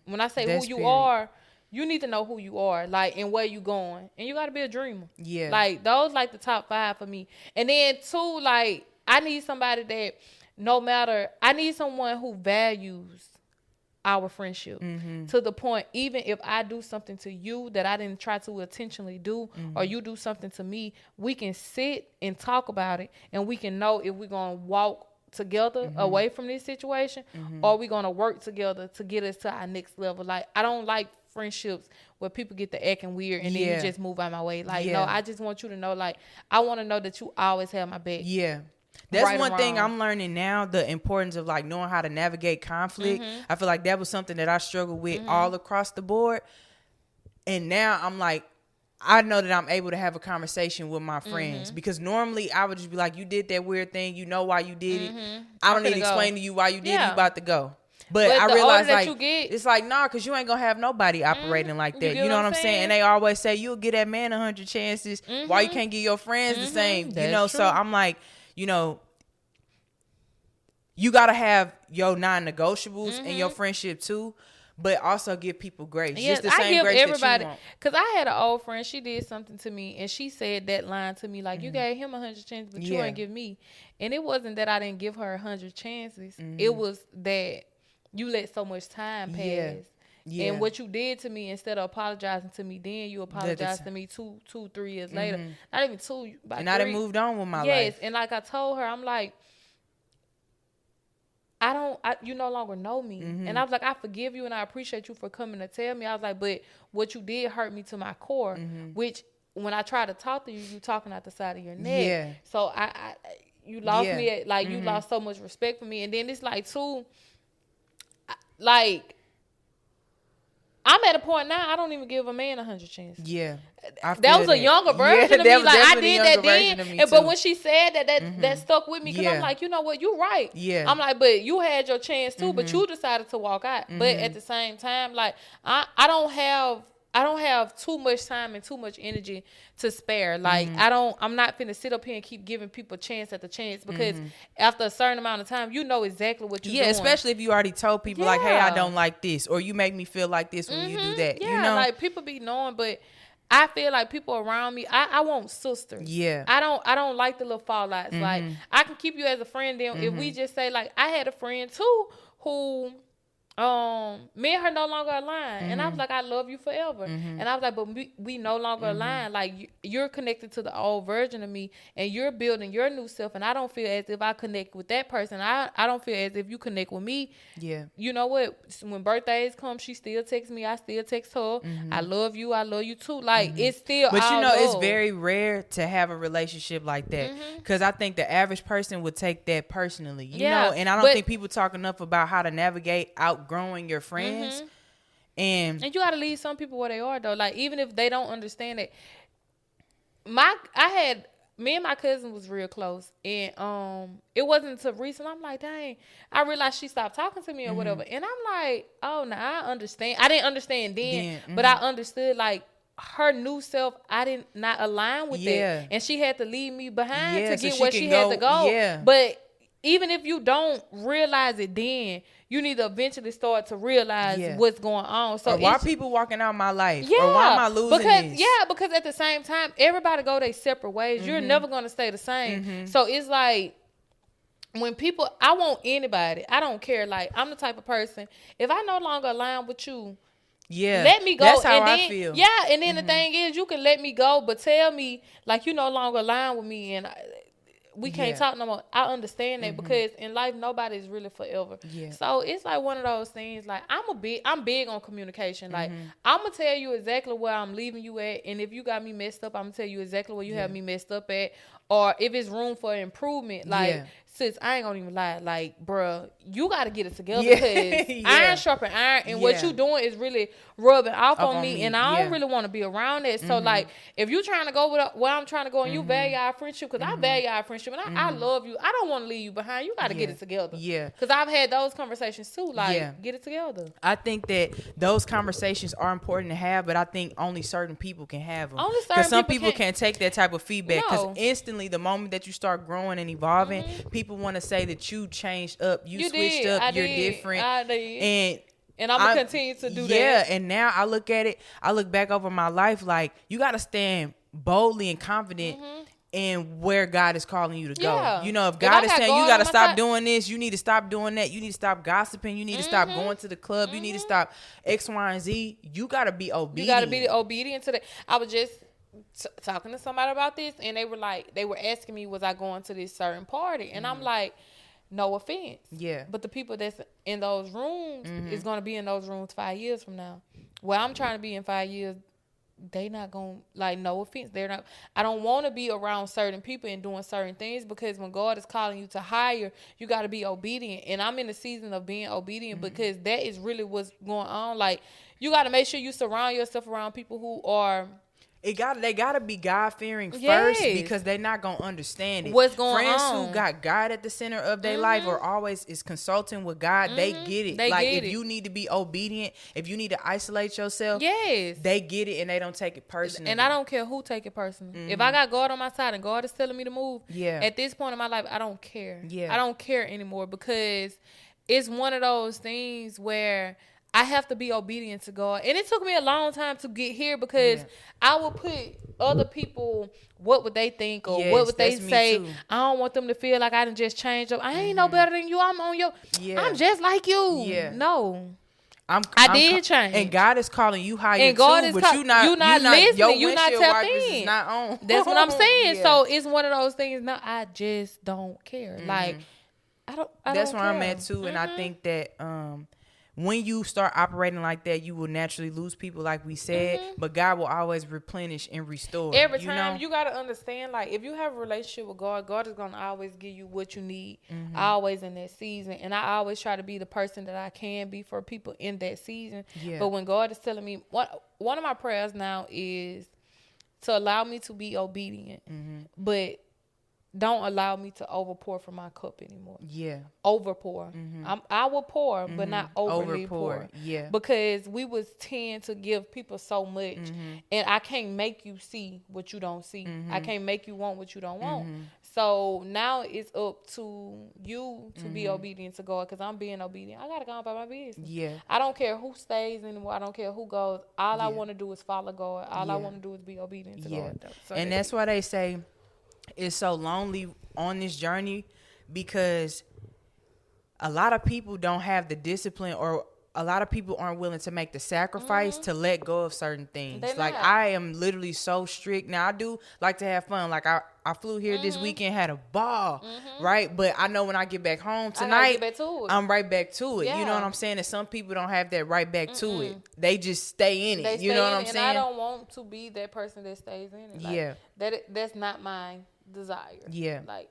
When I say who you are, you need to know who you are, like, and where you going. And you got to be a dreamer. Like, those, like, the top 5 for me. And then 2, like, I need somebody that I need someone who values our friendship to the point, even if I do something to you that I didn't try to intentionally do, or you do something to me, we can sit and talk about it, and we can know if we're going to walk together away from this situation, or we're going to work together to get us to our next level. Like, I don't like friendships where people get to acting weird and then you just move out my way. Like, no, I just want you to know, like, I want to know that you always have my back. That's one thing I'm learning now, the importance of, like, knowing how to navigate conflict. I feel like that was something that I struggled with all across the board. And now I'm like, I know that I'm able to have a conversation with my friends, because normally I would just be like, you did that weird thing. You know why you did it. I don't need to explain to you why you did it. You about to go. But I realized, like, it's like, nah, because you ain't going to have nobody operating like that. You know what I'm saying? And they always say, you'll get that man 100 chances. Why you can't give your friends the same? You know, so I'm like, you know, you got to have your non-negotiables in your friendship too, but also give people grace. Yes, just the same grace everybody, that you want. Because I had an old friend, she did something to me, and she said that line to me, like, you gave him 100 chances, but you ain't give me. And it wasn't that I didn't give her 100 chances. It was that you let so much time pass. Yeah. And what you did to me, instead of apologizing to me then, you apologized to me 3 years later. Not even 2, about and 3. I done moved on with my life. Yes, and like I told her, I'm like, you no longer know me. And I was like, I forgive you and I appreciate you for coming to tell me. I was like, but what you did hurt me to my core, which when I try to talk to you, you talking out the side of your neck. Yeah. So you lost me at, like, you lost so much respect for me. And then it's like, too, like, I'm at a point now, I don't even give a man 100 chances. Yeah. That was a younger version of me. Like, I did that then. But when she said that stuck with me, because I'm like, you know what, you're right. Yeah. I'm like, but you had your chance too, but you decided to walk out. But at the same time, like, I don't have too much time and too much energy to spare. Like, I'm not finna sit up here and keep giving people chance after chance, because after a certain amount of time, you know exactly what you're doing. Yeah, especially if you already told people, like, hey, I don't like this, or you make me feel like this when you do that. Yeah, you know? Like, people be knowing, but I feel like people around me, I want sisters. Yeah. I don't like the little fallouts. Like, I can keep you as a friend. Then if we just say, like, I had a friend too who me and her no longer aligned, and I was like, I love you forever, and I was like, but we no longer aligned. Like, you're connected to the old version of me, and you're building your new self, and I don't feel as if I connect with that person. I don't feel as if you connect with me. Yeah. You know what? When birthdays come, she still texts me. I still text her. I love you too. Like, it's still. But you know, love. It's very rare to have a relationship like that, because I think the average person would take that personally. You know, and I don't think people talk enough about how to navigate outgrowing your friends. And you got to leave some people where they are, though. Like, even if they don't understand it. Me and my cousin was real close, and it wasn't until recent I'm like, dang, I realized she stopped talking to me or whatever, and I'm like, oh, now I understand. I didn't understand then, but I understood, like, her new self, I did not align with that, and she had to leave me behind to get where she had to go. But even if you don't realize it then, you need to eventually start to realize what's going on. So, or why people walking out my life? Yeah, or why am I losing this? Yeah, because at the same time, everybody go their separate ways. You're never going to stay the same. So it's like, when people, I want anybody, I don't care. Like, I'm the type of person, if I no longer align with you, let me go. That's how I feel. Yeah, and then the thing is, you can let me go, but tell me, like, you no longer align with me, and we can't talk no more. I understand that, because in life, nobody is really forever. Yeah. So it's like one of those things. Like, I'm big on communication. Like, I'm gonna tell you exactly where I'm leaving you at, and if you got me messed up, I'm gonna tell you exactly where you have me messed up at, or if it's room for improvement. Like, sis, I ain't gonna even lie. Like, bruh, you gotta get it together, because iron sharpen iron, and what you doing is really rubbing off on me, and I don't really want to be around it. So, like, if you trying to go where I'm trying to go, and you value our friendship, because I value our friendship, and I love you. I don't want to leave you behind. You got to get it together. Yeah. Because I've had those conversations too. Like, get it together. I think that those conversations are important to have, but I think only certain people can have them. Because some people can't take that type of feedback. Because instantly, the moment that you start growing and evolving, people want to say that you changed up, you switched up, you're different. I did. And I'm going to continue to do that. Yeah, and now I look back over my life like, you got to stand boldly and confident in where God is calling you to go. Yeah. You know, if God is saying you got to stop doing this, you need to stop doing that, you need to stop gossiping, you need to stop going to the club, you need to stop X, Y, and Z, you got to be obedient. You got to be obedient to that. I was just talking to somebody about this, and they were asking me, was I going to this certain party? And I'm like, no offense. Yeah. But the people that's in those rooms is going to be in those rooms 5 years from now. Where I'm trying to be in 5 years, they not going to, like, no offense. They're not. I don't want to be around certain people and doing certain things, because when God is calling you to higher, you got to be obedient. And I'm in the season of being obedient, because that is really what's going on. Like, you got to make sure you surround yourself around people who are They gotta be God fearing first, because they're not gonna understand it. What's going Friends on? who got God at the center of their life or always is consulting with God, they get it. If you need to be obedient, if you need to isolate yourself, they get it and they don't take it personally. And I don't care who take it personally. If I got God on my side and God is telling me to move, at this point in my life, I don't care. I don't care anymore, because it's one of those things where I have to be obedient to God. And it took me a long time to get here, because I would put other people, what would they think, or what would they say? I don't want them to feel like I done just changed up. I ain't no better than you. I'm on your, I'm just like you. No. I did change. And God is calling you higher and God too, is but you're not listening. You're not tapped in. Is not on. That's what I'm saying. So it's one of those things. No, I just don't care. Like, I don't That's where I'm at too. And I think that when you start operating like that, you will naturally lose people, like we said. But God will always replenish and restore. Every time you got to understand, like, if you have a relationship with God, God is going to always give you what you need, always in that season. And I always try to be the person that I can be for people in that season. But when God is telling me, one of my prayers now is to allow me to be obedient, but don't allow me to overpour from my cup anymore. Overpour. I will pour, but not overly pour. Because we was tend to give people so much, and I can't make you see what you don't see. I can't make you want what you don't want. So now it's up to you to be obedient to God, because I'm being obedient. I got to go about my business. I don't care who stays anymore. I don't care who goes. All I want to do is follow God. All I want to do is be obedient to God. So and that's why they say it's so lonely on this journey, because a lot of people don't have the discipline, or a lot of people aren't willing to make the sacrifice to let go of certain things. Like, I am literally so strict. Now, I do like to have fun. Like, I flew here this weekend, had a ball, right? But I know when I get back home tonight, I'm right back to it. You know what I'm saying? And some people don't have that right back to it. They just stay in it. You know what I'm saying? And I don't want to be that person that stays in it. Like, that's not my desire. Like,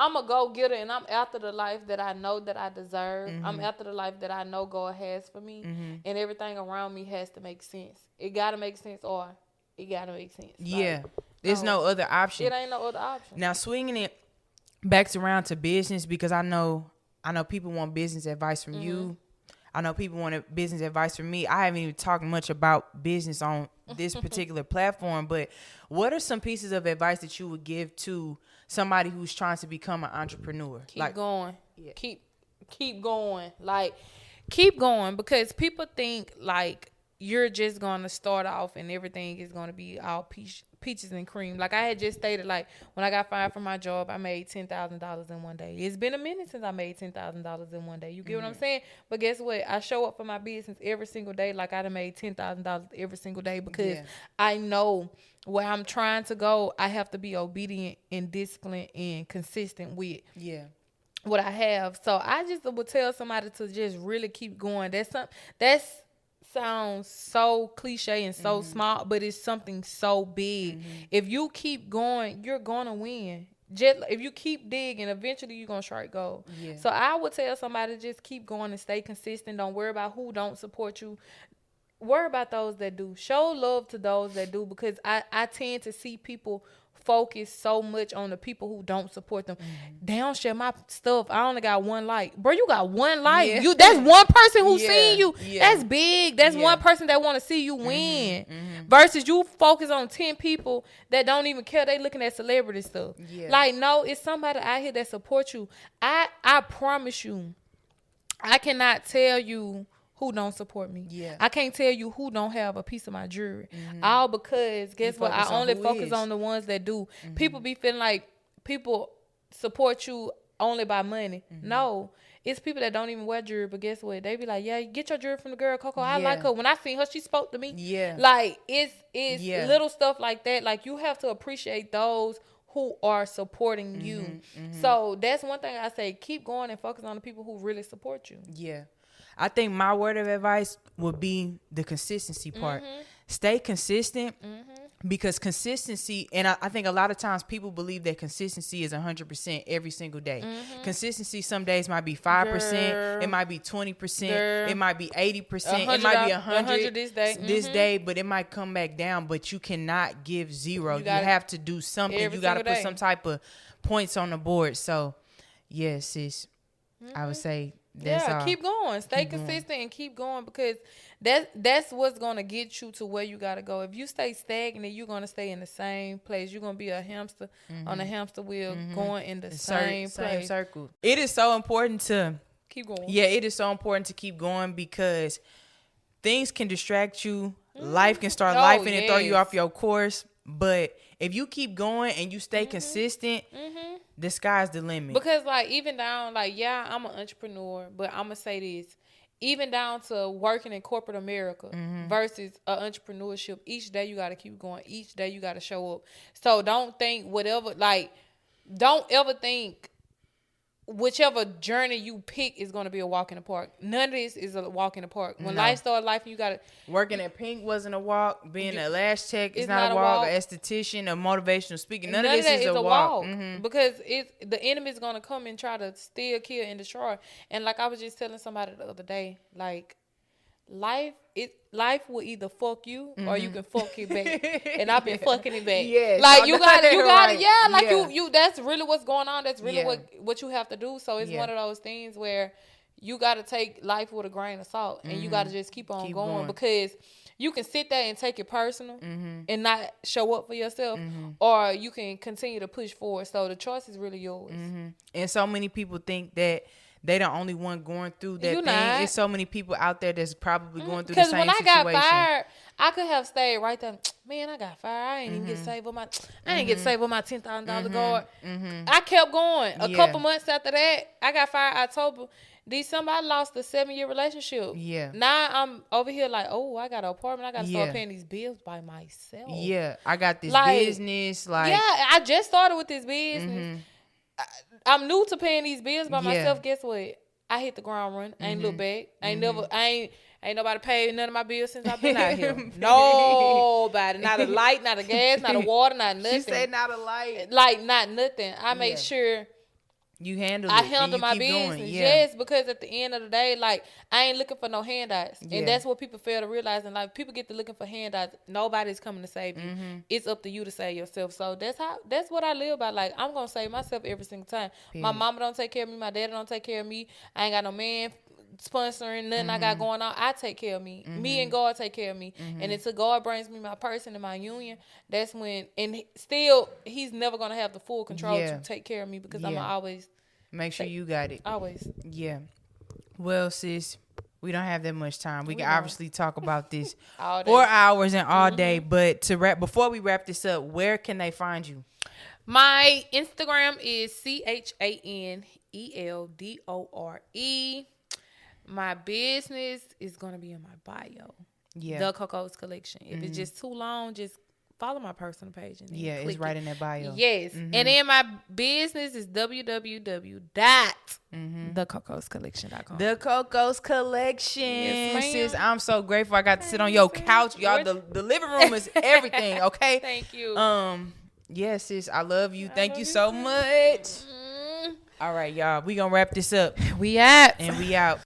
I'm a go-getter, and I'm after the life that I know that I deserve. I'm after the life that I know God has for me, and everything around me has to make sense. It got to make sense, or it got to make sense. Like, there's no other option. It ain't no other option. Now, swinging it back around to business, because I know people want business advice from you. I know people want business advice from me. I haven't even talked much about business on this particular platform, but what are some pieces of advice that you would give to somebody who's trying to become an entrepreneur? Keep going. Keep going. Like, keep going, because people think like you're just going to start off and everything is going to be all peaches and cream. Like I had just stated, like when I got fired from my job, I made $10,000 in one day. It's been a minute since I made $10,000 in one day. You get what I'm saying? But guess what? I show up for my business every single day like I done made $10,000 every single day, because I know where I'm trying to go. I have to be obedient and disciplined and consistent with what I have. So I just would tell somebody to just really keep going. That's sounds so cliche and so small, but it's something so big. If you keep going, you're gonna win. Just if you keep digging, eventually you're gonna strike gold. So I would tell somebody to just keep going and stay consistent. Don't worry about who don't support you. Worry about those that do. Show love to those that do, because I tend to see people focus so much on the people who don't support them. They don't share my stuff. I only got one like. Bro, you got one like. That's one person who seen you. That's big. That's one person that want to see you win. Versus you focus on 10 people that don't even care. They looking at celebrity stuff. Like, no, it's somebody out here that supports you. I promise you, I cannot tell you who don't support me. I can't tell you who don't have a piece of my jewelry. All because, guess what? I only focus on the ones that do. People be feeling like people support you only by money. No. It's people that don't even wear jewelry, but guess what? They be like, yeah, get your jewelry from the girl, Coco. I like her. When I seen her, she spoke to me. Like, it's little stuff like that. Like, you have to appreciate those who are supporting you. So that's one thing I say. Keep going and focus on the people who really support you. I think my word of advice would be the consistency part. Stay consistent. Because consistency, and I think a lot of times people believe that consistency is 100% every single day. Consistency some days might be 5%, it might be 20%, it might be 80%, it might be 100 this day, but it might come back down. But you cannot give zero. You have to do something. You got to put some type of points on the board. So, yes, sis, I would say keep going. Stay consistent and keep going, because that's what's gonna get you to where you gotta go. If you stay stagnant, you're gonna stay in the same place. You're gonna be a hamster on a hamster wheel, going in the same circle. It is so important to keep going. Yeah, it is so important to keep going, because things can distract you. Life can start life and throw you off your course. But if you keep going and you stay consistent, the sky's the limit. Because even down, I'm an entrepreneur, but I'm gonna say this. Even down to working in corporate America versus entrepreneurship, each day you got to keep going. Each day you got to show up. So don't think don't ever think whichever journey you pick is going to be a walk in the park. None of this is a walk in the park. When life started life, you got to... Working at Pink wasn't a walk. Being a lash tech is not a walk. An esthetician, a motivational speaker. None of this is a walk. Because the enemy is going to come and try to steal, kill, and destroy. And I was just telling somebody the other day, life will either fuck you or you can fuck it back. And I've been fucking it back. Yes, you got it. Right. You that's really what's going on. That's really what you have to do. So it's one of those things where you got to take life with a grain of salt, and you got to just keep on going, because you can sit there and take it personal and not show up for yourself, or you can continue to push forward. So the choice is really yours. And so many people think that they the only one going through that thing. There's so many people out there that's probably going through the same situation. Because when I got fired, I could have stayed right there. Man, I got fired. I ain't even get saved with my $10,000 guard. I kept going. A couple months after that, I got fired October. December, I lost a 7-year relationship. Yeah. Now I'm over here I got an apartment. I got to start paying these bills by myself. Yeah. I got this business. I just started with this business. I'm new to paying these bills by myself. Guess what? I hit the ground running. I ain't look back. Ain't nobody paid none of my bills since I've been out here. Nobody. Not a light, not a gas, not a water, not nothing. She said not a light. Not nothing. I make sure you handle I handle my business. Yes, because at the end of the day, I ain't looking for no handouts. And that's what people fail to realize in life. People get to looking for handouts. Nobody's coming to save you. It's up to you to save yourself. So that's what I live by. I'm gonna save myself every single time. My mama don't take care of me, my daddy don't take care of me. I ain't got no man sponsoring nothing I got going on. I take care of me. Me and God take care of me. And until God brings me my person and my union, that's when, and still he's never gonna have the full control to take care of me, because I'm always make sure you got it. Always. Yeah. Well, sis, we don't have that much time. We can obviously talk about this 4 hours and all day, but before we wrap this up, where can they find you? My Instagram is ChaneldOre. My business is going to be in my bio. Yeah. The Coco's Collection. If it's just too long, just follow my personal page. And it's right in that bio. Yes. And then my business is www.thecocoscollection.com. The Coco's Collection. Yes, sis, I'm so grateful I got to sit on your couch. Y'all, the living room is everything, okay? Thank you. Yes, sis, I love you. Thank you so much. All right, y'all. We going to wrap this up. We out. And we out.